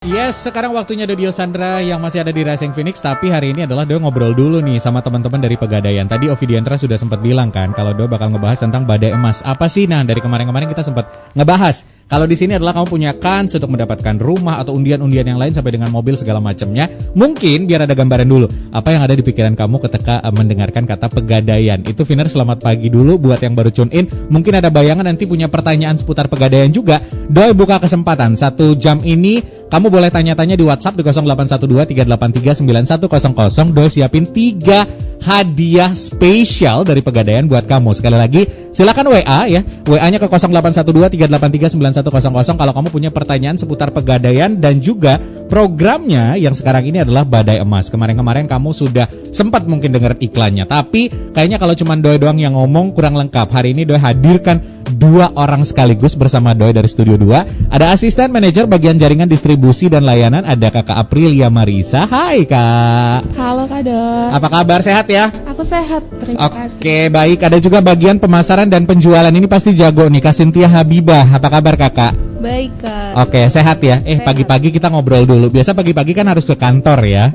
Yes, sekarang waktunya Dodio Sandra yang masih ada di Rising Phoenix. Tapi hari ini adalah Do ngobrol dulu nih sama teman-teman dari Pegadaian. Tadi Ovidiantra sudah sempat bilang kan kalau Do bakal ngebahas tentang badai emas. Apa sih? Nah, dari kemarin-kemarin kita sempat ngebahas. Kalau di sini adalah kamu punya kans untuk mendapatkan rumah atau undian-undian yang lain sampai dengan mobil segala macamnya. Mungkin biar ada gambaran dulu apa yang ada di pikiran kamu ketika mendengarkan kata Pegadaian. Itu Viner, selamat pagi dulu buat yang baru tune in. Mungkin ada bayangan nanti punya pertanyaan seputar Pegadaian juga. Doi buka kesempatan 1 jam ini. Kamu boleh tanya-tanya di WhatsApp di 0812-383-9100. Doi siapin 3 hadiah spesial dari Pegadaian buat kamu. Sekali lagi, silakan WA ya. WA-nya ke 0812-383-9100 kalau kamu punya pertanyaan seputar Pegadaian dan juga programnya yang sekarang ini adalah Badai Emas. Kemarin-kemarin kamu sudah sempat mungkin dengar iklannya, tapi kayaknya kalau cuma Doi doang yang ngomong kurang lengkap. Hari ini Doi hadirkan 2 orang sekaligus bersama Doi dari Studio 2. Ada asisten manajer bagian jaringan distribusi dan layanan, ada Kakak Aprilia Marisa. Hai Kak. Halo Kak Doi. Apa kabar, sehat ya? Aku sehat, terima kasih. Oke, baik. Ada juga bagian pemasaran dan penjualan, ini pasti jago nih, Kak Cynthia Habibah. Apa kabar Kakak? Baik Kak. Oke, sehat ya? Sehat. Pagi-pagi kita ngobrol dulu. Biasa pagi-pagi kan harus ke kantor ya.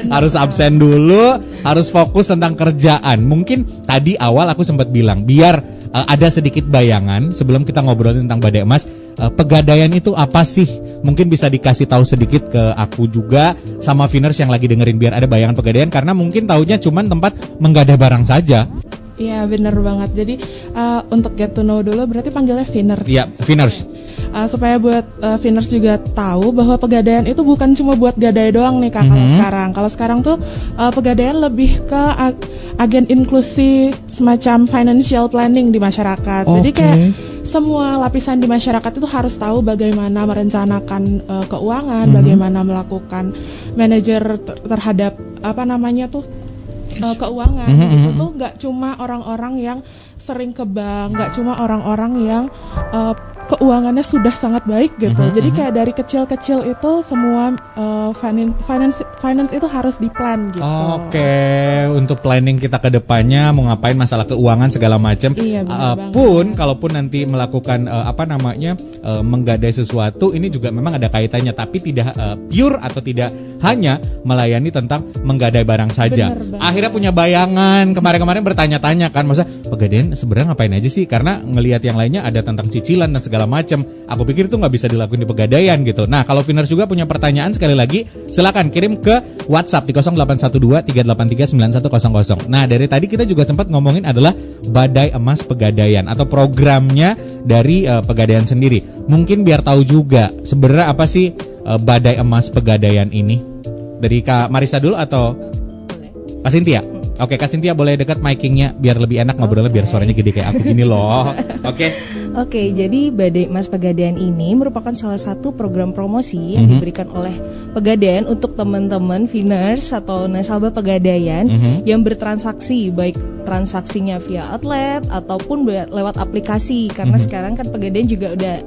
Harus absen dulu, harus fokus tentang kerjaan. Mungkin tadi awal aku sempat bilang, biar ada sedikit bayangan sebelum kita ngobrolin tentang Badai Emas. Pegadaian itu apa sih? Mungkin bisa dikasih tahu sedikit ke aku juga sama Viners yang lagi dengerin, biar ada bayangan Pegadaian, karena mungkin taunya cuman tempat menggadai barang saja. Iya bener banget. Jadi untuk get to know dulu berarti panggilnya Viners. Iya, Viners. Supaya buat Viners juga tahu bahwa Pegadaian itu bukan cuma buat gadai doang nih Kak. Kalau sekarang tuh Pegadaian lebih ke agen inklusi, semacam financial planning di masyarakat. Jadi kayak semua lapisan di masyarakat itu harus tahu bagaimana merencanakan keuangan, bagaimana melakukan manajer terhadap keuangan. Itu tuh nggak cuma orang-orang yang sering ke bank, nggak cuma orang-orang yang keuangannya sudah sangat baik gitu. Jadi kayak dari kecil-kecil itu semua finance itu harus diplan gitu. Oke, untuk planning kita ke depannya mau ngapain, masalah keuangan segala macam. Iya, Kalaupun nanti melakukan menggadai sesuatu, ini juga memang ada kaitannya, tapi tidak pure atau tidak hanya melayani tentang menggadai barang saja. Akhirnya punya bayangan, kemarin-kemarin bertanya-tanya kan, masa Pegadaian sebenarnya ngapain aja sih? Karena ngelihat yang lainnya ada tentang cicilan dan segala macam. Aku pikir itu nggak bisa dilakuin di Pegadaian gitu. Nah, kalau Viners juga punya pertanyaan, sekali lagi silakan kirim ke WhatsApp di 0812-383-9100. Nah, dari tadi kita juga sempat ngomongin adalah Badai Emas Pegadaian atau programnya dari Pegadaian sendiri. Mungkin biar tahu juga sebenarnya apa sih Badai Emas Pegadaian ini. Dari Kak Marisa dulu atau Kak Cynthia? Oke, Kak Cynthia boleh dekat mic-nya biar lebih enak ngobrolnya, biar suaranya gede kayak aku gini loh. Oke, jadi Badai Emas Pegadaian ini merupakan salah satu program promosi yang diberikan oleh Pegadaian untuk teman-teman Viners atau nasabah Pegadaian yang bertransaksi, baik transaksinya via outlet ataupun lewat aplikasi, karena sekarang kan Pegadaian juga udah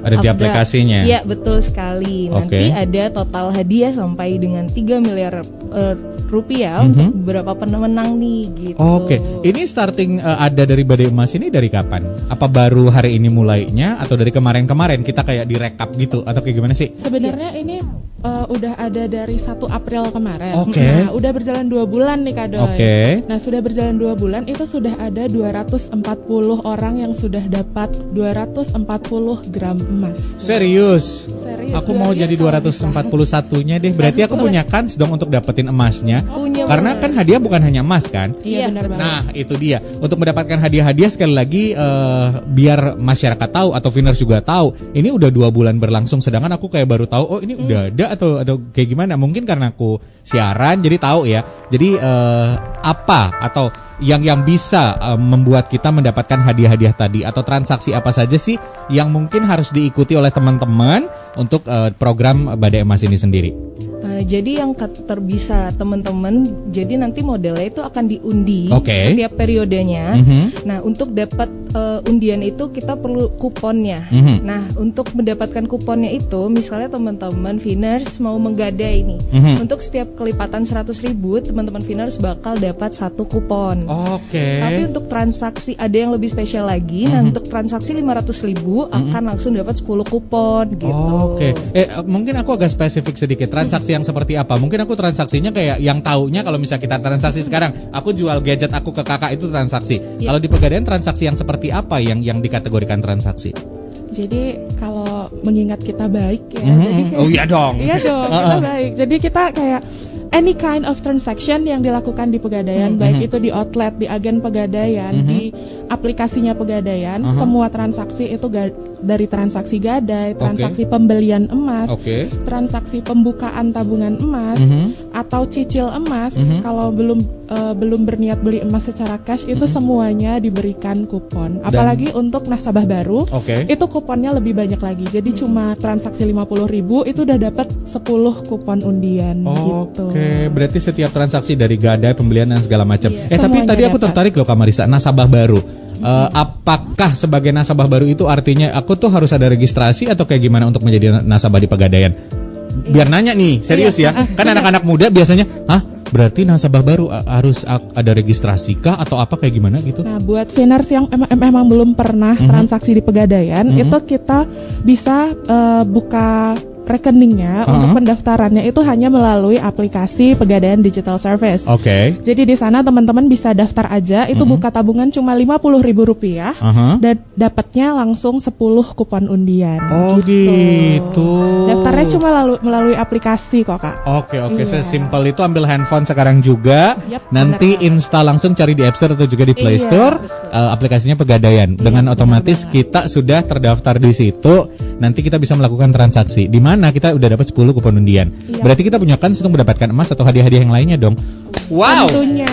ada di aplikasinya. Iya, betul sekali. Nanti ada total hadiah sampai dengan 3 miliar rupiah untuk beberapa pemenang nih gitu. Ini starting ada dari Badai Emas ini dari kapan? Apa baru hari ini mulainya atau dari kemarin-kemarin kita kayak direkap gitu atau kayak gimana sih? Sebenarnya ini udah ada dari 1 April kemarin. Nah, udah berjalan 2 bulan nih Kak Doi. Nah, sudah berjalan 2 bulan itu sudah ada 240 orang yang sudah dapat 240 gram emas. Serius? Aku mau jadi 241-nya deh. Berarti aku punya kans dong untuk dapetin emasnya. Karena kan hadiah bukan hanya emas kan? Iya, benar banget. Nah, itu dia. Untuk mendapatkan hadiah-hadiah sekali lagi biar masyarakat tahu atau Viners juga tahu. Ini udah 2 bulan berlangsung, sedangkan aku kayak baru tahu, oh ini udah ada atau kayak gimana? Mungkin karena aku siaran jadi tahu ya. Jadi apa atau yang bisa membuat kita mendapatkan hadiah-hadiah tadi, atau transaksi apa saja sih yang mungkin harus diikuti oleh teman-teman untuk program Badai Emas ini sendiri? Jadi yang terbisa teman-teman, jadi nanti modelnya itu akan diundi setiap periodenya. Nah, untuk dapat undian itu kita perlu kuponnya. Nah, untuk mendapatkan kuponnya itu, misalnya teman-teman Finers mau menggadai nih, untuk setiap kelipatan 100.000, teman-teman Finers bakal dapat 1 kupon. Oke. Tapi untuk transaksi ada yang lebih spesial lagi. Nah, untuk transaksi 500.000 akan langsung dapat 10 kupon gitu. Oke. Mungkin aku agak spesifik sedikit. Transaksi yang seperti apa? Mungkin aku transaksinya kayak yang taunya kalau misalnya kita transaksi sekarang, aku jual gadget aku ke kakak itu transaksi. Kalau di Pegadaian transaksi yang seperti apa yang dikategorikan transaksi? Jadi kalau mengingat kita baik ya, jadi kayak, oh iya dong. Iya dong, kita baik. Jadi kita kayak any kind of transaction yang dilakukan di Pegadaian, baik itu di outlet, di agen Pegadaian, di aplikasinya Pegadaian, semua transaksi itu dari transaksi gadai, transaksi pembelian emas, transaksi pembukaan tabungan emas, atau cicil emas. Kalau belum berniat beli emas secara cash, itu semuanya diberikan kupon. Apalagi untuk nasabah baru, itu kuponnya lebih banyak lagi. Jadi cuma transaksi 50.000 itu udah dapat 10 kupon undian gitu. Oke, berarti setiap transaksi dari gadai, pembelian dan segala macam. Tapi Semuanya tadi aku tertarik loh Kak Marisa, nasabah baru. Apakah sebagai nasabah baru itu artinya aku tuh harus ada registrasi atau kayak gimana untuk menjadi nasabah di Pegadaian? Biar nanya nih, serius ya. Kan anak-anak muda biasanya, berarti nasabah baru harus ada registrasi kah atau apa kayak gimana gitu? Nah, buat Finers yang emang belum pernah transaksi di Pegadaian, itu kita bisa buka rekeningnya untuk pendaftarannya itu hanya melalui aplikasi Pegadaian Digital Service. Jadi di sana teman-teman bisa daftar aja, itu buka tabungan cuma Rp50.000 dan dapatnya langsung 10 kupon undian. Gitu. Daftarnya cuma melalui aplikasi kok, Kak. Oke, sesimpel itu. Ambil handphone sekarang juga. Nanti install langsung, cari di App Store atau juga di Play Store. Aplikasinya Pegadaian. Dengan otomatis kita sudah terdaftar di situ. Nanti kita bisa melakukan transaksi. Di mana kita udah dapat 10 kupon undian. Berarti kita punya kans untuk mendapatkan emas atau hadiah-hadiah yang lainnya dong. Wow. Tentunya.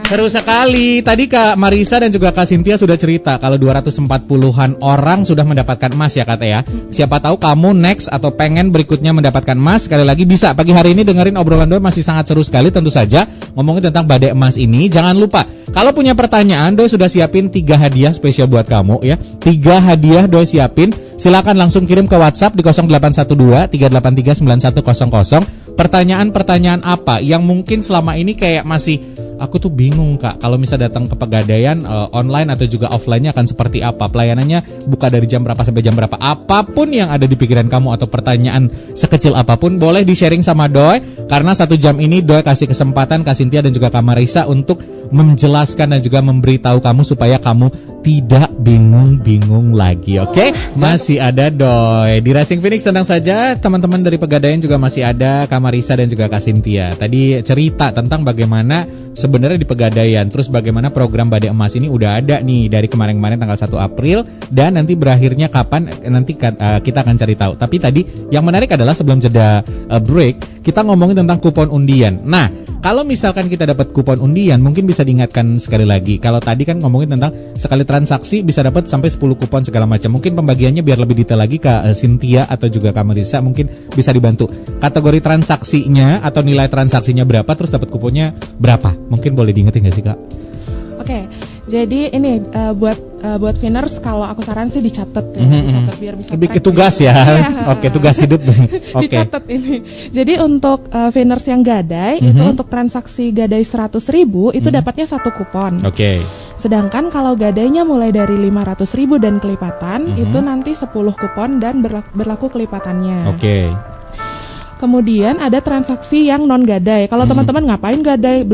Seru sekali. Tadi Kak Marisa dan juga Kak Cynthia sudah cerita kalau 240-an orang sudah mendapatkan emas ya Kak ya. Siapa tahu kamu next atau pengen berikutnya mendapatkan emas, sekali lagi bisa. Pagi hari ini dengerin obrolan Doi masih sangat seru sekali tentu saja. Ngomongin tentang badai emas ini, jangan lupa kalau punya pertanyaan Doi sudah siapin 3 hadiah spesial buat kamu ya. 3 hadiah Doi siapin. Silakan langsung kirim ke WhatsApp di 0812 383 9100. Pertanyaan-pertanyaan apa yang mungkin selama ini kayak masih aku tuh bingung Kak, kalau misal datang ke Pegadaian online atau juga offline-nya akan seperti apa? Pelayanannya buka dari jam berapa sampai jam berapa? Apapun yang ada di pikiran kamu atau pertanyaan sekecil apapun boleh di-sharing sama Doi, karena 1 jam ini Doi kasih kesempatan Kak Cynthia dan juga Kak Marisa untuk menjelaskan dan juga memberitahu kamu supaya kamu tidak bingung-bingung lagi, oke? Masih ada Doi di Rising Phoenix. Tenang saja, teman-teman dari Pegadaian juga masih ada Kak Marisa dan juga Kak Cynthia. Tadi cerita tentang bagaimana sebenarnya di Pegadaian, terus bagaimana program Badai Emas ini udah ada nih dari kemarin-kemarin tanggal 1 April dan nanti berakhirnya kapan nanti kita akan cari tahu. Tapi tadi yang menarik adalah sebelum jeda break kita ngomongin tentang kupon undian. Nah, kalau misalkan kita dapat kupon undian, mungkin bisa diingatkan sekali lagi. Kalau tadi kan ngomongin tentang sekali transaksi bisa dapat sampai 10 kupon segala macam. Mungkin pembagiannya biar lebih detail lagi Kak Cynthia atau juga Kak Marisa mungkin bisa dibantu. Kategori transaksinya atau nilai transaksinya berapa, terus dapat kuponnya berapa? Mungkin boleh diingetin nggak sih Kak? Oke, jadi ini buat Finers kalau aku saran sih dicatat ya, dicatat biar bisa lebih ke track tugas ya. Oke, tugas hidup. Dicatat ini. Jadi untuk Finers yang gadai itu untuk transaksi gadai 100.000 itu dapatnya 1 kupon. Sedangkan kalau gadainya mulai dari 500.000 dan kelipatan itu nanti 10 kupon dan berlaku kelipatannya. Kemudian ada transaksi yang non gadai. Kalau teman-teman ngapain gadai,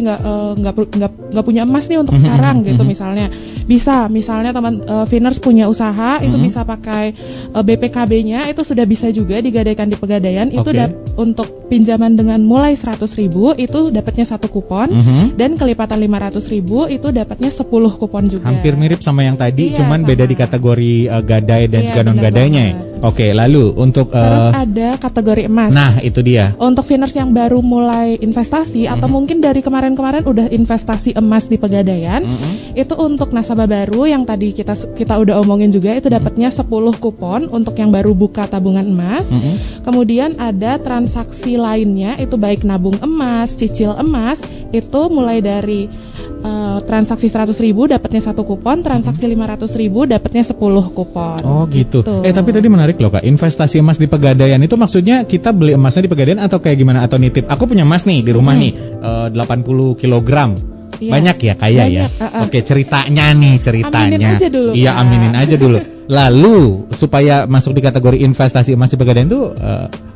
nggak punya emas nih untuk sekarang gitu misalnya. Misalnya teman Finers punya usaha itu bisa pakai BPKB-nya itu sudah bisa juga digadaikan di Pegadaian. Itu untuk pinjaman dengan mulai 100.000 itu dapatnya 1 kupon dan kelipatan 500.000 itu dapatnya 10 kupon juga. Hampir mirip sama yang tadi, cuman beda di kategori gadai dan juga non gadainya. Oke, lalu untuk terus ada kategori emas. Nah, itu dia. Untuk Finers yang baru mulai investasi atau mungkin dari kemarin-kemarin udah investasi emas di Pegadaian, itu untuk nasabah nasabah baru yang tadi kita udah omongin juga itu dapatnya 10 kupon untuk yang baru buka tabungan emas. Kemudian ada transaksi lainnya itu baik nabung emas, cicil emas, itu mulai dari transaksi 100.000 dapatnya 1 kupon, transaksi 500.000 dapatnya 10 kupon. Oh gitu. Tapi tadi menarik loh Kak, investasi emas di Pegadaian itu maksudnya kita beli emasnya di Pegadaian atau kayak gimana, atau nitip? Aku punya emas nih di rumah nih, 80 kilogram. Iya. Banyak ya kaya ya. Oke, ceritanya. Aminin aja dulu, Iya, Kak. aminin aja dulu. Lalu supaya masuk di kategori investasi emas di Pegadaian itu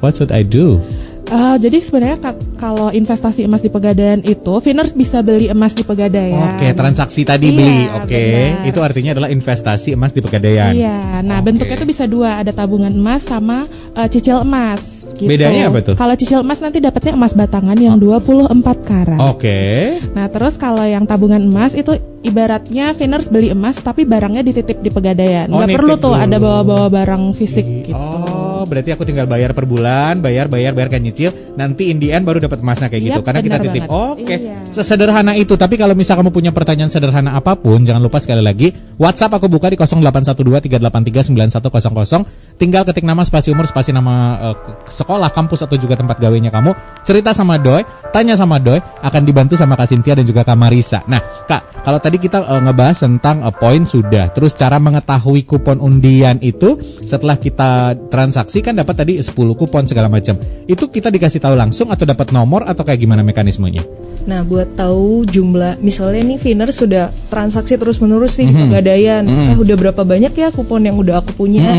what should I do? Jadi sebenarnya kalau investasi emas di Pegadaian itu, Finers bisa beli emas di Pegadaian. Oke, transaksi tadi Iya, beli. Oke, benar. itu artinya adalah investasi emas di Pegadaian. Iya, nah Oke. bentuknya tuh bisa dua, ada tabungan emas sama cicil emas. Gitu. Bedanya apa tuh? Kalau cicil emas nanti dapatnya emas batangan yang 24 karat. Oke. Nah terus kalau yang tabungan emas itu ibaratnya Finers beli emas tapi barangnya dititip di Pegadaian. Oh, Nggak nitip perlu tuh dulu. ada bawa-bawa barang fisik gitu. Oh, berarti aku tinggal bayar per bulan, bayar kan nyicil, nanti in the end baru dapat emasnya kayak gitu Yap, karena kita benar titip. banget. Oke. Iya. Sesederhana itu. Tapi kalau misal kamu punya pertanyaan sederhana apapun, jangan lupa sekali lagi WhatsApp aku buka di 0812-383-9100. Tinggal ketik nama, spasi umur, spasi nama sekolah, kampus atau juga tempat gawainya kamu. Cerita sama Doi, tanya sama Doi, akan dibantu sama Kak Cynthia dan juga Kak Marisa. Nah, Kak, kalau tadi kita ngebahas tentang poin sudah, terus cara mengetahui kupon undian itu setelah kita transaksi kan dapat tadi 10 kupon segala macam. Itu kita dikasih tahu langsung atau dapat nomor atau kayak gimana mekanismenya? Nah, buat tahu jumlah, misalnya nih Finers sudah transaksi terus-menerus nih di Pegadaian. Udah berapa banyak ya kupon yang udah aku punya?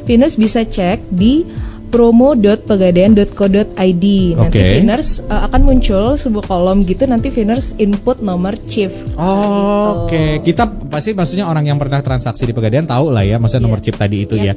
Finers bisa cek di promo.pegadaian.co.id. Nanti Oke. Finers akan muncul sebuah kolom gitu, nanti Finers input nomor chip. Oke, kita pasti maksudnya orang yang pernah transaksi di Pegadaian tahu lah ya, maksudnya nomor chip tadi itu ya.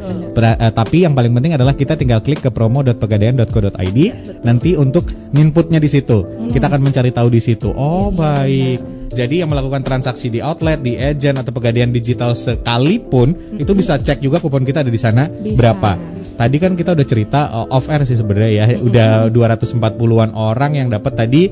Tapi yang paling penting adalah kita tinggal klik ke promo.pegadaian.co.id nanti untuk inputnya di situ. Kita akan mencari tahu di situ. Oh, baik. Jadi yang melakukan transaksi di outlet, di agent atau Pegadaian digital sekalipun itu bisa cek juga kupon kita ada di sana berapa. Tadi kan kita udah cerita off air sih sebenarnya ya, udah 240-an orang yang dapat tadi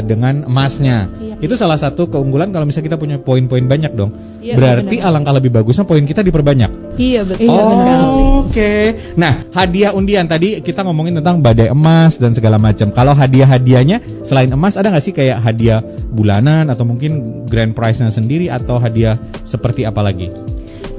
dengan emasnya. Itu salah satu keunggulan kalau misalnya kita punya poin-poin banyak dong. Iya, Berarti alangkah lebih bagusnya poin kita diperbanyak. Iya, betul Iya, sekali. Oke. Nah, hadiah undian tadi kita ngomongin tentang badai emas dan segala macam. Kalau hadiah-hadiahnya selain emas ada nggak sih kayak hadiah bulanan atau mungkin grand prize-nya sendiri atau hadiah seperti apa lagi?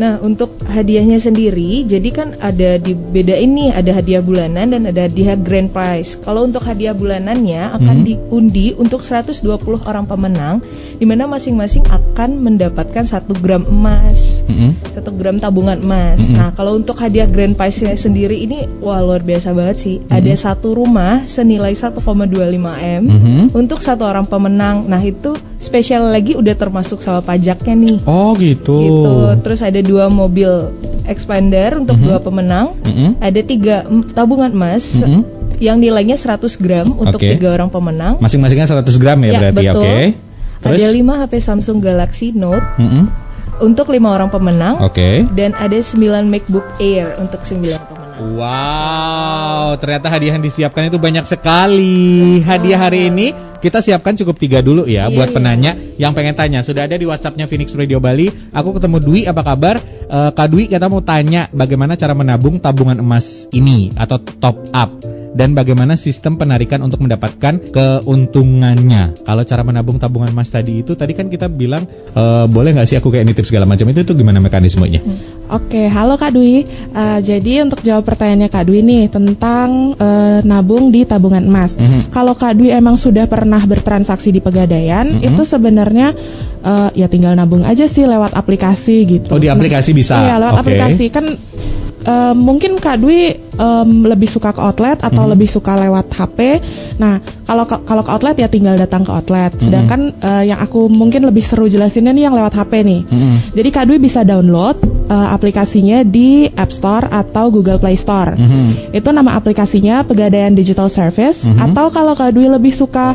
Nah, untuk hadiahnya sendiri, jadi kan ada dibedain nih, ada hadiah bulanan dan ada hadiah grand prize. Kalau untuk hadiah bulanannya akan diundi untuk 120 orang pemenang, di mana masing-masing akan mendapatkan 1 gram emas, 1 gram tabungan emas. Nah, kalau untuk hadiah grand prize-nya sendiri ini, wah luar biasa banget sih. Ada 1 rumah senilai 1,25 M untuk 1 orang pemenang. Nah, itu spesial lagi udah termasuk sama pajaknya nih. Oh, gitu. Gitu. Terus ada 2 mobil expander untuk 2 pemenang. Ada 3 tabungan emas yang nilainya 100 gram untuk 3 orang pemenang. Masing-masingnya 100 gram ya, berarti betul. oke. Terus Ada 5 HP Samsung Galaxy Note untuk 5 orang pemenang. Oke. Dan ada 9 MacBook Air untuk 9 pemenang. Wow, ternyata hadiah yang disiapkan itu banyak sekali. Hadiah hari ini kita siapkan cukup 3 dulu ya buat penanya yang pengen tanya. Sudah ada di WhatsApp-nya Phoenix Radio Bali. Aku ketemu Dwi, apa kabar? Kak Dwi, kita mau tanya bagaimana cara menabung tabungan emas ini atau top up. Dan bagaimana sistem penarikan untuk mendapatkan keuntungannya. Kalau cara menabung tabungan emas tadi itu, tadi kan kita bilang boleh nggak sih aku kayak nitip segala macam itu gimana mekanismenya? Oke, halo Kak Dwi. Jadi untuk jawab pertanyaannya Kak Dwi nih tentang nabung di tabungan emas. Kalau Kak Dwi emang sudah pernah bertransaksi di Pegadaian, itu sebenarnya ya tinggal nabung aja sih lewat aplikasi gitu. Oh, di aplikasi bisa? Iya, lewat Oke. aplikasi kan. Mungkin Kak Dwi lebih suka ke outlet atau lebih suka lewat HP. Nah, kalau ke outlet ya tinggal datang ke outlet. Sedangkan yang aku mungkin lebih seru jelasinnya nih yang lewat HP nih. Jadi Kak Dwi bisa download aplikasinya di App Store atau Google Play Store. Itu nama aplikasinya Pegadaian Digital Service. Atau kalau Kak Dwi lebih suka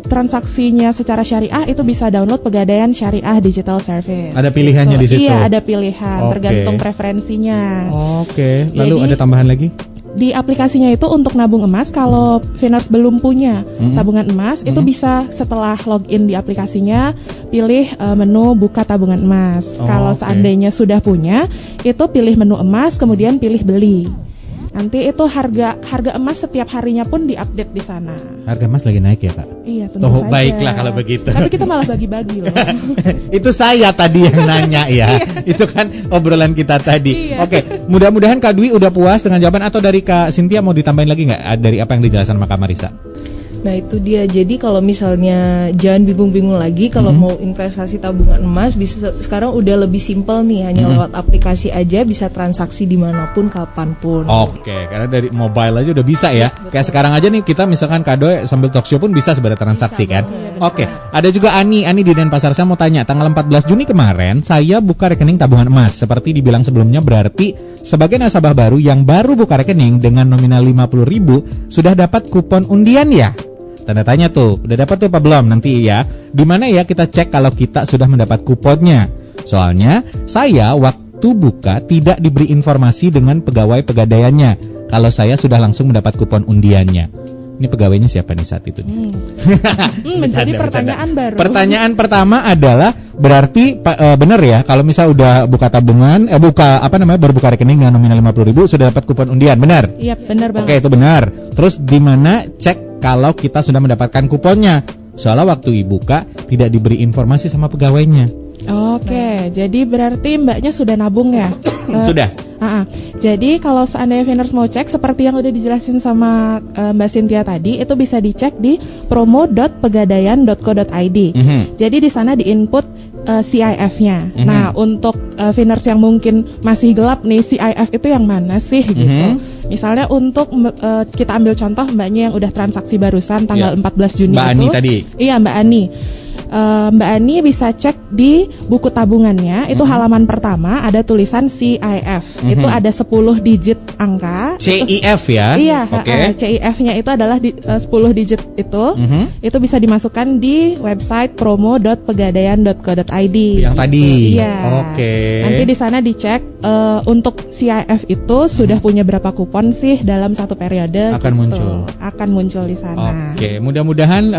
transaksinya secara syariah, itu bisa download Pegadaian Syariah Digital Service. Ada pilihannya di situ? Iya, ada pilihan, Oke. tergantung preferensinya. Oke, lalu Jadi- ada tambahan lagi? di aplikasinya itu untuk nabung emas, kalau Finers belum punya tabungan emas, itu bisa setelah login di aplikasinya pilih menu buka tabungan emas. Kalau seandainya sudah punya, itu pilih menu emas, kemudian pilih beli. Nanti itu harga emas setiap harinya pun diupdate di sana. Harga emas lagi naik ya, Kak? Iya, tentu saja. Baiklah kalau begitu. Tapi kita malah bagi-bagi loh. Itu saya tadi yang nanya ya. Itu kan obrolan kita tadi. Iya. Oke, mudah-mudahan Kak Dwi udah puas dengan jawaban, atau dari Kak Cynthia mau ditambahin lagi nggak dari apa yang dijelaskan sama Kak Marisa? Nah itu dia, jadi kalau misalnya jangan bingung-bingung lagi kalau mau investasi tabungan emas, bisa sekarang udah lebih simpel nih, hanya lewat aplikasi aja bisa transaksi dimanapun kapanpun. Oke, karena dari mobile aja udah bisa ya. Kayak sekarang aja nih kita misalkan Kak sambil talk show pun bisa sebenarnya transaksi kan. Oke, ada juga Ani di Denpasar. Saya mau tanya, tanggal 14 Juni kemarin saya buka rekening tabungan emas. Seperti dibilang sebelumnya, berarti sebagai nasabah baru yang baru buka rekening dengan nominal 50.000 sudah dapat kupon undian ya? Tanda tanya tuh, udah dapat tuh apa belum nanti ya? Di mana ya kita cek kalau kita sudah mendapat kuponnya? Soalnya saya waktu buka tidak diberi informasi dengan pegawai pegadaiannya kalau saya sudah langsung mendapat kupon undiannya. Ini pegawainya siapa nih saat itu? Menjadi pertanyaan baru. Pertanyaan pertama adalah berarti benar ya kalau misal udah buka tabungan, baru buka rekening dengan nominal 50.000 sudah dapat kupon undian, benar? Iya, benar banget. Oke, itu benar. Terus di mana cek kalau kita sudah mendapatkan kuponnya? Soalnya waktu buka tidak diberi informasi sama pegawainya. Oke, jadi berarti mbaknya sudah nabung ya? Sudah. Jadi kalau seandainya Finers mau cek seperti yang udah dijelasin sama Mbak Cynthia tadi, itu bisa dicek di promo.pegadaian.co.id. Jadi di sana diinput CIF-nya. Nah, untuk Finers yang mungkin masih gelap nih, CIF itu yang mana sih gitu. Misalnya untuk kita ambil contoh mbaknya yang udah transaksi barusan tanggal 14 Juni Mbak itu. Ani tadi. Iya, Mbak Ani. Mbak Ani bisa cek di buku tabungannya, itu halaman pertama ada tulisan CIF. Itu ada 10 digit angka. CIF ya? Iya, Oke. CIF-nya itu adalah 10 digit itu. Itu bisa dimasukkan di website promo.pegadaian.co.id. Yang tadi. Iya. Oke. Nanti di sana dicek untuk CIF itu sudah punya berapa kupon sih dalam satu periode. Akan muncul. Akan muncul di sana. Oke, mudah-mudahan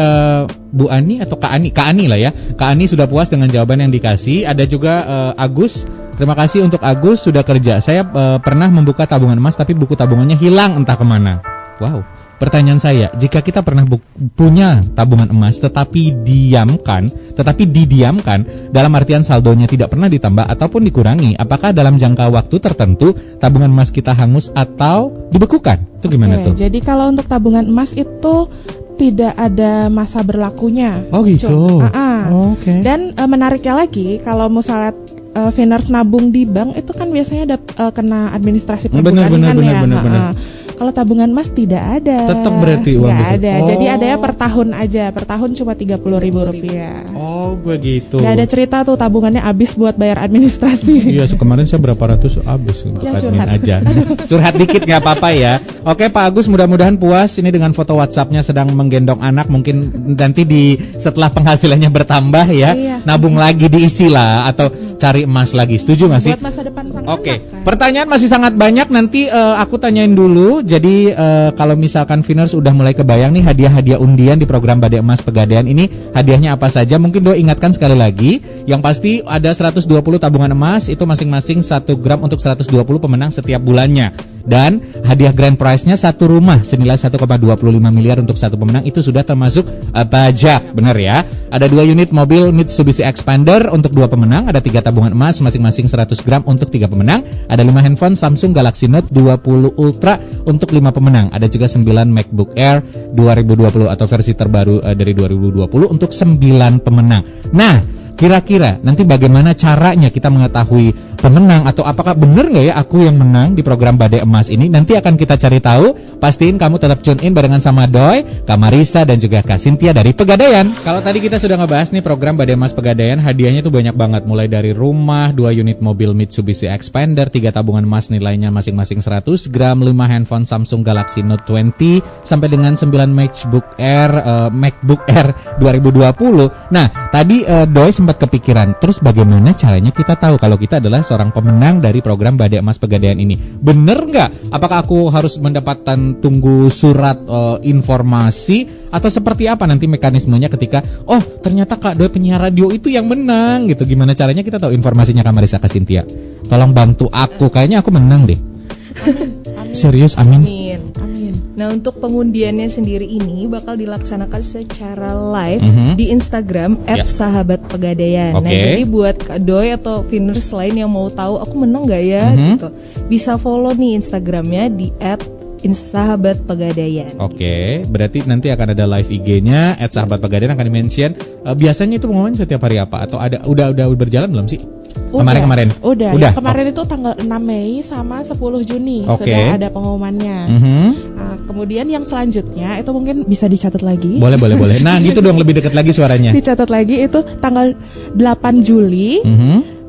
Bu Ani atau Kak Ani lah ya. Kak Ani sudah puas dengan jawaban yang dikasih. Ada juga Agus. Terima kasih untuk Agus sudah kerja. Saya pernah membuka tabungan emas tapi buku tabungannya hilang entah kemana. Wow. Pertanyaan saya, jika kita pernah punya tabungan emas tetapi didiamkan dalam artian saldonya tidak pernah ditambah ataupun dikurangi, apakah dalam jangka waktu tertentu tabungan emas kita hangus atau dibekukan? Itu gimana tuh? Jadi kalau untuk tabungan emas itu tidak ada masa berlakunya. Oh gitu. Oke. Dan menariknya lagi, kalau misalnya Finers nabung di bank itu kan biasanya ada kena administrasi perbukaan benar. Kalau tabungan emas tidak ada. Tetap berarti uang nggak ada. Jadi adanya per tahun aja. Per tahun cuma Rp30.000. Oh, begitu. Nggak ada cerita tuh tabungannya habis buat bayar administrasi. Iya, kemarin saya berapa ratus habis untuk admin curhat aja. Curhat dikit nggak apa-apa ya. Oke Pak Agus, mudah-mudahan puas ini dengan foto WhatsApp-nya sedang menggendong anak. Mungkin nanti setelah penghasilannya bertambah ya, nabung lagi diisi lah atau cari emas lagi. Setuju nggak sih? Buat masa depan sang Oke, anak, kan? Pertanyaan masih sangat banyak. Nanti aku tanyain dulu. Jadi kalau misalkan Finers udah mulai kebayang nih hadiah-hadiah undian di program Badai Emas Pegadaian ini, hadiahnya apa saja? Mungkin Do ingatkan sekali lagi. Yang pasti ada 120 tabungan emas, itu masing-masing 1 gram untuk 120 pemenang setiap bulannya. Dan hadiah grand prize-nya satu rumah senilai 1,25 miliar untuk satu pemenang, itu sudah termasuk pajak, benar ya. Ada 2 unit mobil Mitsubishi Expander untuk 2 pemenang, ada 3 tabungan emas masing-masing 100 gram untuk 3 pemenang, ada 5 handphone Samsung Galaxy Note 20 Ultra untuk 5 pemenang, ada juga 9 MacBook Air 2020 atau versi terbaru dari 2020 untuk 9 pemenang. Nah, kira-kira nanti bagaimana caranya kita mengetahui pemenang atau apakah benar nggak ya aku yang menang di program Badai Emas ini? Nanti akan kita cari tahu. Pastiin kamu tetap tune in barengan sama Doi, Kak Marisa dan juga Kak Cynthia dari Pegadaian. Kalau tadi kita sudah ngebahas nih program Badai Emas Pegadaian, hadiahnya tuh banyak banget, mulai dari rumah, 2 unit mobil Mitsubishi Expander, 3 tabungan emas nilainya masing-masing 100 gram, 5 handphone Samsung Galaxy Note 20 sampai dengan 9 MacBook Air 2020. Nah, tadi Doi sempat kepikiran, terus bagaimana caranya kita tahu kalau kita adalah seorang pemenang dari program Badai Emas Pegadaian ini? Bener nggak? Apakah aku harus mendapatkan tunggu surat informasi atau seperti apa nanti mekanismenya ketika oh ternyata Kak Doi penyiar radio itu yang menang gitu? Gimana caranya kita tahu informasinya, Kak Marisa, Kak Cynthia? Tolong bantu aku, kayaknya aku menang deh. Serius, amin. Amin. Nah, untuk pengundiannya sendiri ini bakal dilaksanakan secara live di Instagram @sahabatpegadaian. Nah, jadi buat Kak Doi atau Viners lain yang mau tahu aku menang gak ya gitu, bisa follow nih Instagramnya di @sahabatpegadaian. Oke, berarti nanti akan ada live IG-nya @sahabatpegadaian akan di-mention. Biasanya itu pengumuman setiap hari apa? Atau ada udah berjalan belum sih? Kemarin. Udah. Kemarin itu tanggal 6 Mei sama 10 Juni sudah ada pengumumannya. Nah, kemudian yang selanjutnya itu mungkin bisa dicatat lagi. Boleh. Nah, gitu dong, lebih dekat lagi suaranya. Dicatat lagi itu tanggal 8 Juli,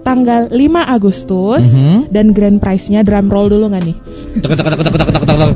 tanggal 5 Agustus, dan grand prize-nya drum roll dulu nggak nih?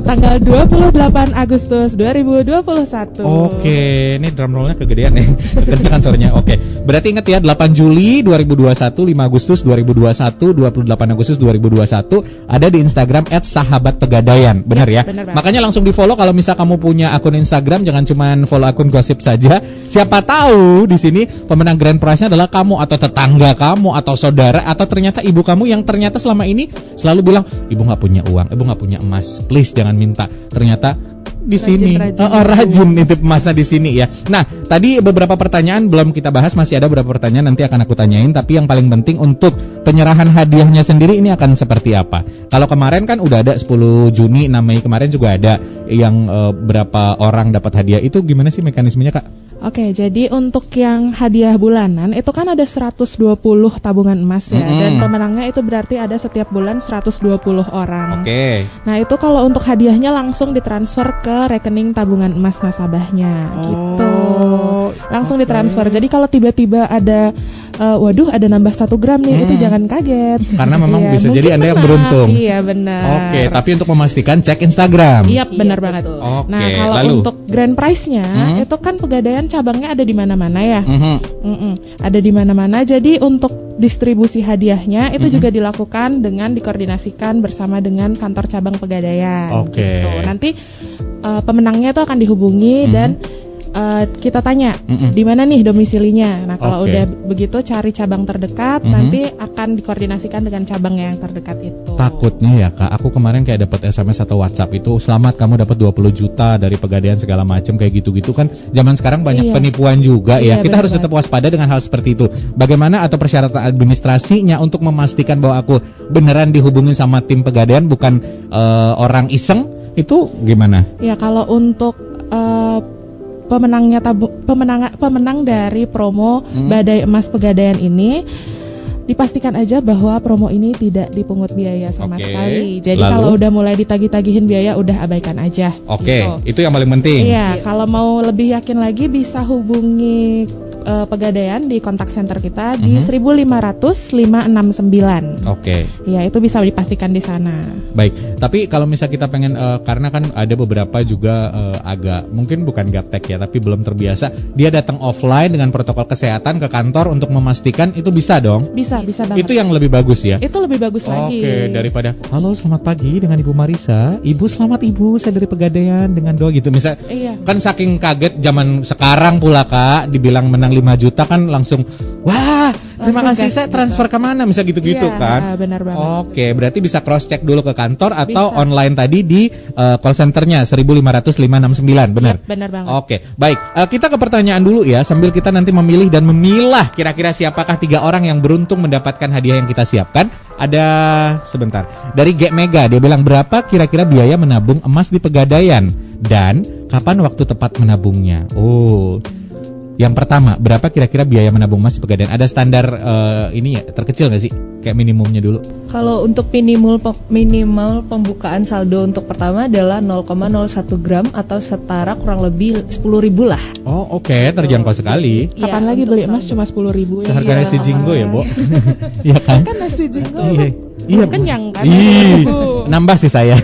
Tanggal 28 Agustus 2021. Oke, ini drum roll-nya kegedean nih. Kencang suaranya. Oke. Berarti ingat ya, 8 Juli 2021, 5 Agustus 2021, 28 Agustus 2021 ada di Instagram @sahabatpegadaian. Benar ya? Benar, makanya langsung di-follow kalau misal kamu punya akun Instagram, jangan cuma follow akun gosip saja. Siapa tahu di sini pemenang grand prize-nya adalah kamu atau tetangga kamu atau saudara atau ternyata ibu kamu yang ternyata selama ini selalu bilang, "Ibu nggak punya uang, ibu nggak punya emas. Please jangan minta." Ternyata di sini rajin nitip emasnya di sini ya. Nah, tadi beberapa pertanyaan belum kita bahas, masih ada beberapa pertanyaan nanti akan aku tanyain, tapi yang paling penting untuk penyerahan hadiahnya sendiri ini akan seperti apa? Kalau kemarin kan udah ada 10 Juni, 6 Mei kemarin juga ada yang berapa orang dapat hadiah, itu gimana sih mekanismenya, Kak? Oke, jadi untuk yang hadiah bulanan itu kan ada 120 tabungan emas ya, dan pemenangnya itu berarti ada setiap bulan 120 orang. Oke. Nah, itu kalau untuk hadiahnya langsung ditransfer ke rekening tabungan emas nasabahnya gitu. Langsung ditransfer. Jadi kalau tiba-tiba ada waduh ada nambah 1 gram nih, itu jangan kaget. Karena memang bisa jadi Anda yang beruntung. Iya, benar. Oke, tapi untuk memastikan cek Instagram. Iya, benar banget. Oke, nah, kalau untuk grand prize-nya itu kan Pegadaian cabangnya ada di mana-mana ya. Ada di mana-mana. Jadi untuk distribusi hadiahnya itu juga dilakukan dengan dikoordinasikan bersama dengan kantor cabang Pegadaian. Oke. Gitu. Nanti pemenangnya itu akan dihubungi dan kita tanya di mana nih domisilinya. Nah, kalau udah begitu cari cabang terdekat, nanti akan dikoordinasikan dengan cabang yang terdekat itu. Takutnya ya Kak, aku kemarin kayak dapat SMS atau WhatsApp itu, selamat kamu dapat 20 juta dari Pegadaian segala macam kayak gitu-gitu kan. Zaman sekarang banyak penipuan juga ya. Kita harus tetap waspada dengan hal seperti itu. Bagaimana atau persyaratan administrasinya untuk memastikan bahwa aku beneran dihubungin sama tim Pegadaian bukan orang iseng, itu gimana? Ya, kalau untuk pemenang dari promo Badai Emas Pegadaian ini dipastikan aja bahwa promo ini tidak dipungut biaya sama sekali. Jadi kalau udah mulai ditagih-tagihin biaya udah abaikan aja. Gitu. Itu yang paling penting. Iya, kalau mau lebih yakin lagi bisa hubungi Pegadaian di kontak center kita di 1500569. Ya, itu bisa dipastikan di sana. Baik, tapi kalau misal kita pengen karena kan ada beberapa juga agak mungkin bukan gaptek ya, tapi belum terbiasa, dia datang offline dengan protokol kesehatan ke kantor untuk memastikan, itu bisa dong? Bisa banget. Itu yang lebih bagus ya? Itu lebih bagus lagi. Daripada halo selamat pagi dengan Ibu Marisa, Ibu selamat Ibu, saya dari Pegadaian dengan doa gitu. Misal kan saking kaget zaman sekarang pula Kak, dibilang menang 5 juta kan langsung wah terima kasih saya transfer kemana misal gitu-gitu kan. Benar banget. Berarti bisa cross check dulu ke kantor atau online tadi di call centernya 1500569 benar? Benar banget. Baik, kita ke pertanyaan dulu ya sambil kita nanti memilih dan memilah kira-kira siapakah 3 orang yang beruntung mendapatkan hadiah yang kita siapkan. Ada sebentar dari G Mega, dia bilang berapa kira-kira biaya menabung emas di Pegadaian dan kapan waktu tepat menabungnya. Yang pertama, berapa kira-kira biaya menabung emas di Pegadaian? Ada standar ini ya, terkecil nggak sih? Kayak minimumnya dulu. Kalau untuk minimal pembukaan saldo untuk pertama adalah 0,01 gram atau setara kurang lebih 10.000 lah. Terjangkau sekali. Kapan lagi beli emas cuma 10.000 ya? Seharga nasi jinggo ya, Bo? Iya kan? Kan nasi jinggo. Iya, kenyang kan? Nambah sih saya.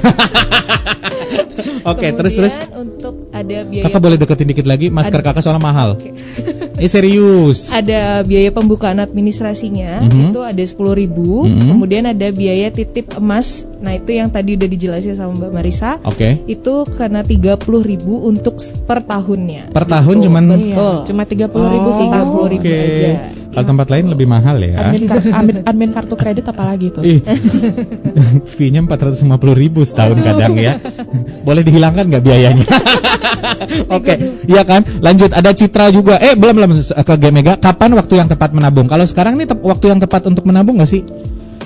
Terus. Untuk ada biaya. Kakak boleh deketin dikit lagi, masker kakak soalnya mahal. Serius? Ada biaya pembukaan administrasinya, itu ada 10.000. Kemudian ada biaya titip emas. Nah, itu yang tadi udah dijelasin sama Mbak Marisa. Oke. Itu karena 30.000 untuk per tahunnya. Per tahun Gitu. cuman Betul. Cuma 30.000 sih. 30.000 aja. Kalau tempat lain lebih mahal ya. Admin kartu kredit apalagi tuh. Ih, fee-nya 450.000 setahun kadang ya. Boleh dihilangkan nggak biayanya? Oke, iya kan. Lanjut, ada Citra juga. Belum ke Gemega. Kapan waktu yang tepat menabung? Kalau sekarang nih waktu yang tepat untuk menabung nggak sih?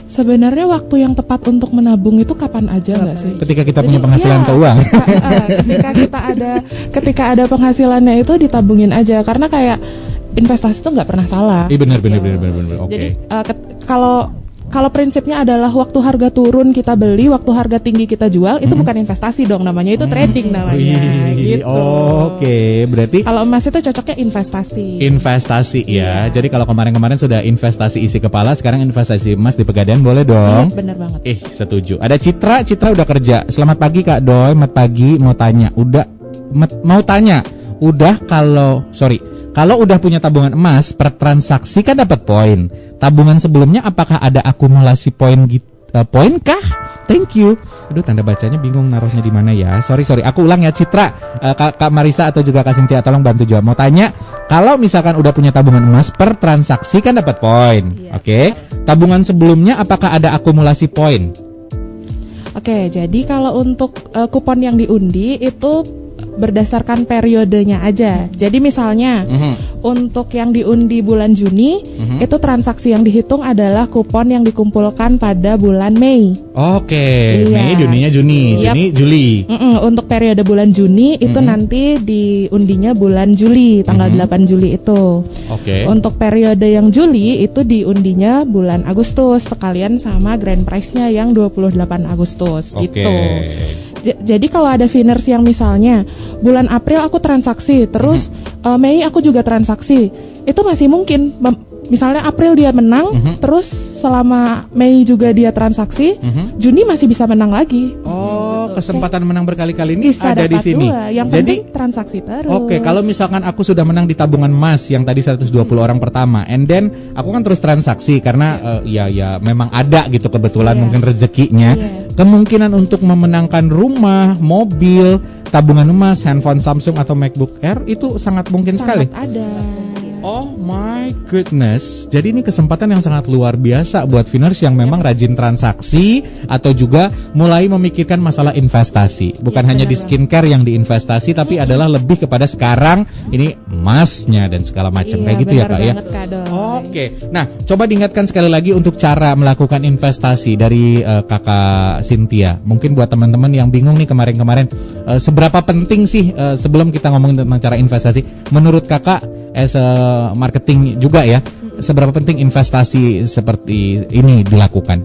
Sebenarnya waktu yang tepat untuk menabung itu kapan aja nggak sih? Ketika kita Jadi, punya penghasilan iya, keuangan. ketika ada penghasilannya itu ditabungin aja, karena kayak investasi itu nggak pernah salah. Iya benar. Oke. Jadi kalau prinsipnya adalah waktu harga turun kita beli, waktu harga tinggi kita jual, itu bukan investasi dong namanya, itu trading namanya. Gitu. Oke, berarti kalau emas itu cocoknya investasi. ya. Jadi kalau kemarin-kemarin sudah investasi isi kepala, sekarang investasi emas di Pegadaian boleh dong. Bener banget. Setuju. Ada Citra udah kerja. Selamat pagi Kak Doi, selamat pagi. Mau tanya, kalau udah punya tabungan emas per transaksi kan dapat poin. Tabungan sebelumnya apakah ada akumulasi poin poin kah? Thank you. Aduh, tanda bacanya bingung naruhnya di mana ya. Sorry. Aku ulang ya Citra. Kak Marisa atau juga Kak Cynthia tolong bantu jawab. Mau tanya, kalau misalkan udah punya tabungan emas per transaksi kan dapat poin. Oke. Tabungan sebelumnya apakah ada akumulasi poin? Oke, jadi kalau untuk kupon yang diundi itu berdasarkan periodenya aja. Jadi misalnya untuk yang diundi bulan Juni itu transaksi yang dihitung adalah kupon yang dikumpulkan pada bulan Mei. Oke, Iya. Mei Juninya Juni, Yap. Juni Juli. Untuk periode bulan Juni itu nanti diundinya bulan Juli, tanggal 8 Juli itu. Oke. Untuk periode yang Juli itu diundinya bulan Agustus sekalian sama grand prize-nya yang 28 Agustus Oke. gitu. Jadi kalau ada winners yang misalnya bulan April aku transaksi, terus Mei aku juga transaksi, itu masih mungkin. Misalnya April dia menang, terus selama Mei juga dia transaksi, Juni masih bisa menang lagi. Oh, kesempatan menang berkali-kali ini Bisa ada di dapat sini. dua. Yang Jadi, penting transaksi terus. oke, kalau misalkan aku sudah menang di tabungan emas yang tadi 120 orang pertama, and then aku kan terus transaksi karena ya memang ada gitu kebetulan mungkin rezekinya. Kemungkinan untuk memenangkan rumah, mobil, tabungan emas, handphone Samsung atau MacBook Air itu sangat mungkin sekali. Ada. Oh my goodness. Jadi ini kesempatan yang sangat luar biasa buat winners yang memang rajin transaksi atau juga mulai memikirkan masalah investasi. Bukan hanya di skincare yang diinvestasi, tapi adalah lebih kepada sekarang ini emasnya dan segala macam kayak gitu ya Kak ya. Oke. Nah, coba diingatkan sekali lagi untuk cara melakukan investasi dari Kakak Cynthia. Mungkin buat teman-teman yang bingung nih kemarin-kemarin seberapa penting sih sebelum kita ngomongin tentang cara investasi menurut Kakak as a marketing juga ya, seberapa penting investasi seperti ini dilakukan?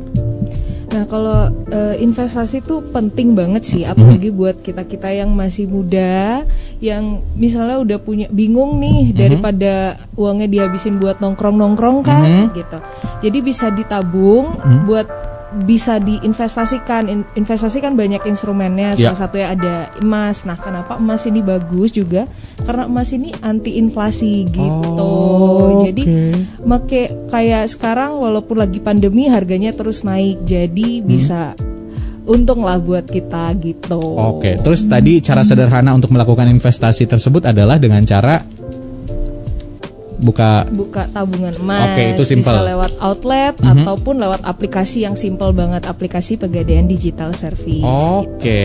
Nah, kalau investasi tuh penting banget sih, apalagi buat kita-kita yang masih muda, yang misalnya udah punya bingung nih daripada uangnya dihabisin buat nongkrong-nongkrong kan, gitu. Jadi bisa ditabung buat bisa diinvestasikan. Investasi kan banyak instrumennya, salah satunya ada emas. Nah, kenapa emas ini bagus juga? Karena emas ini anti inflasi gitu. Jadi kayak sekarang walaupun lagi pandemi harganya terus naik, jadi bisa untung lah buat kita gitu. Oke, terus tadi cara sederhana untuk melakukan investasi tersebut adalah dengan cara buka tabungan emas. Oke, itu simple. Bisa lewat outlet ataupun lewat aplikasi yang simple banget, aplikasi Pegadaian Digital Service. Oke,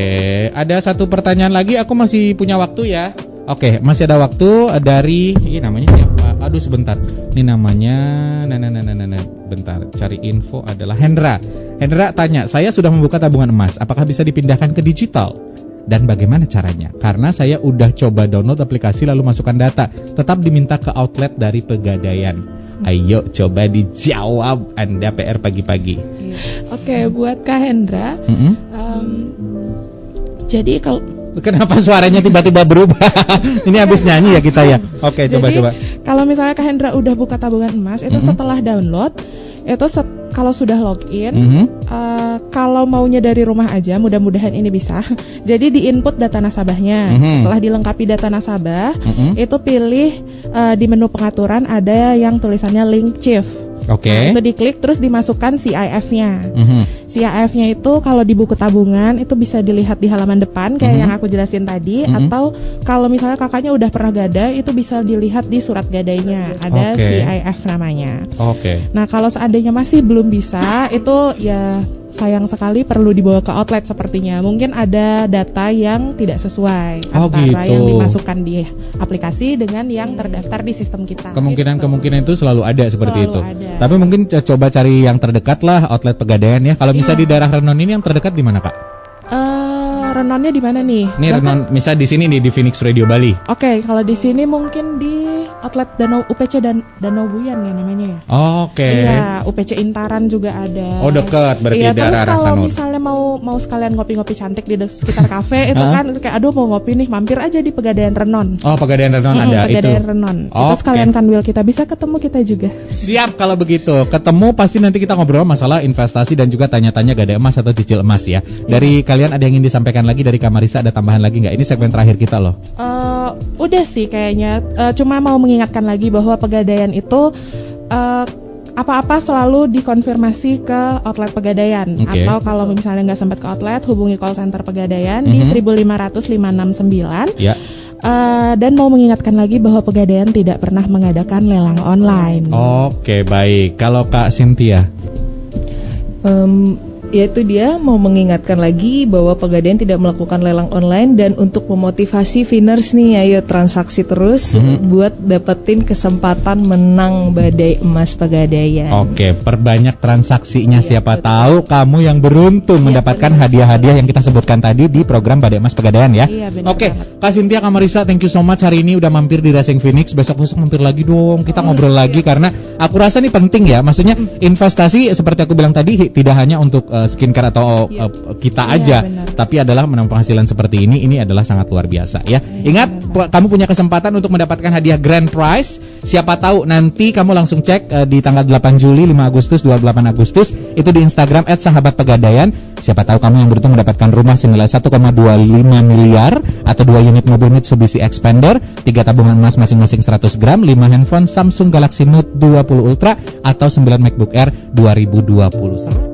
ada satu pertanyaan lagi, aku masih punya waktu ya. Oke, masih ada waktu dari ini namanya siapa? Aduh sebentar. Ini namanya bentar, cari info adalah Hendra. Hendra tanya, saya sudah membuka tabungan emas, apakah bisa dipindahkan ke digital? Dan bagaimana caranya? Karena saya udah coba download aplikasi lalu masukkan data, tetap diminta ke outlet dari Pegadaian. Ayo coba dijawab Anda PR pagi-pagi. Oke, buat Kak Hendra, jadi kalau kenapa suaranya tiba-tiba berubah? Ini habis nyanyi ya kita ya. Oke, coba. kalau misalnya Kak Hendra udah buka tabungan emas, itu setelah download, itu kalau sudah login, kalau maunya dari rumah aja, mudah-mudahan ini bisa. Jadi di input data nasabahnya. Setelah dilengkapi data nasabah, itu pilih di menu pengaturan ada yang tulisannya link Chief. Oke. Nah, itu diklik terus dimasukkan CIF-nya. CIF-nya itu kalau di buku tabungan itu bisa dilihat di halaman depan kayak yang aku jelasin tadi, atau kalau misalnya kakaknya udah pernah gadai itu bisa dilihat di surat gadainya. Ada CIF namanya. Nah, kalau seandainya masih belum bisa, itu ya sayang sekali perlu dibawa ke outlet sepertinya. Mungkin ada data yang tidak sesuai antara yang dimasukkan di aplikasi dengan yang terdaftar di sistem kita. Kemungkinan itu selalu ada seperti Selalu itu. ada. Tapi mungkin coba cari yang terdekat lah, outlet Pegadaian ya. Kalau bisa di daerah Renon ini yang terdekat di mana, Kak? Renonnya di mana nih? Ini Renon, misal di sini nih di Phoenix Radio Bali. Oke, kalau di sini mungkin di outlet Danau UPC dan Danau Buyan ya namanya ya. Iya, UPC Intaran juga ada. Oh, dekat berarti daerah terus kalau Rasanur. misalnya mau sekalian ngopi-ngopi cantik di sekitar kafe itu kan kayak aduh mau ngopi nih, mampir aja di Pegadaian Renon. Oh, Pegadaian Renon ada Pegadaian itu. Renon. Itu sekalian kan Will kita bisa ketemu kita juga. Siap kalau begitu. Ketemu pasti nanti kita ngobrol masalah investasi dan juga tanya-tanya gadai emas atau cicil emas ya. Dari kalian ada yang ingin disampaikan lagi dari Kamarisa, ada tambahan lagi nggak? Ini segmen terakhir kita loh. Udah sih kayaknya. Cuma mau mengingatkan lagi bahwa Pegadaian itu apa-apa selalu dikonfirmasi ke outlet Pegadaian. Atau kalau misalnya nggak sempat ke outlet, hubungi call center Pegadaian di 1500569. Ya. Dan mau mengingatkan lagi bahwa Pegadaian tidak pernah mengadakan lelang online. Oke, baik. Kalau Kak Cynthia? Yaitu dia mau mengingatkan lagi bahwa Pegadaian tidak melakukan lelang online, dan untuk memotivasi Viners nih, ayo transaksi terus buat dapetin kesempatan menang badai emas Pegadaian. Oke, perbanyak transaksinya, siapa tahu kamu yang beruntung mendapatkan hadiah-hadiah yang kita sebutkan tadi di program Badai Emas Pegadaian ya. Oke, Kak Cynthia, Kak Marisa, thank you so much hari ini udah mampir di Racing Phoenix. Besok-besok mampir lagi dong, kita ngobrol lagi karena aku rasa ini penting ya. Maksudnya investasi seperti aku bilang tadi tidak hanya untuk skincare atau kita aja, tapi adalah menambah penghasilan seperti ini adalah sangat luar biasa ya. Ingat, kamu punya kesempatan untuk mendapatkan hadiah grand prize. Siapa tahu nanti kamu langsung cek di tanggal 8 Juli, 5 Agustus, 28 Agustus itu di Instagram @sahabatpegadaian. Siapa tahu kamu yang beruntung mendapatkan rumah senilai 1,25 miliar atau 2 unit mobil Mitsubishi Expander, 3 tabungan emas masing-masing 100 gram, 5 handphone Samsung Galaxy Note 20 Ultra atau 9 MacBook Air 2020.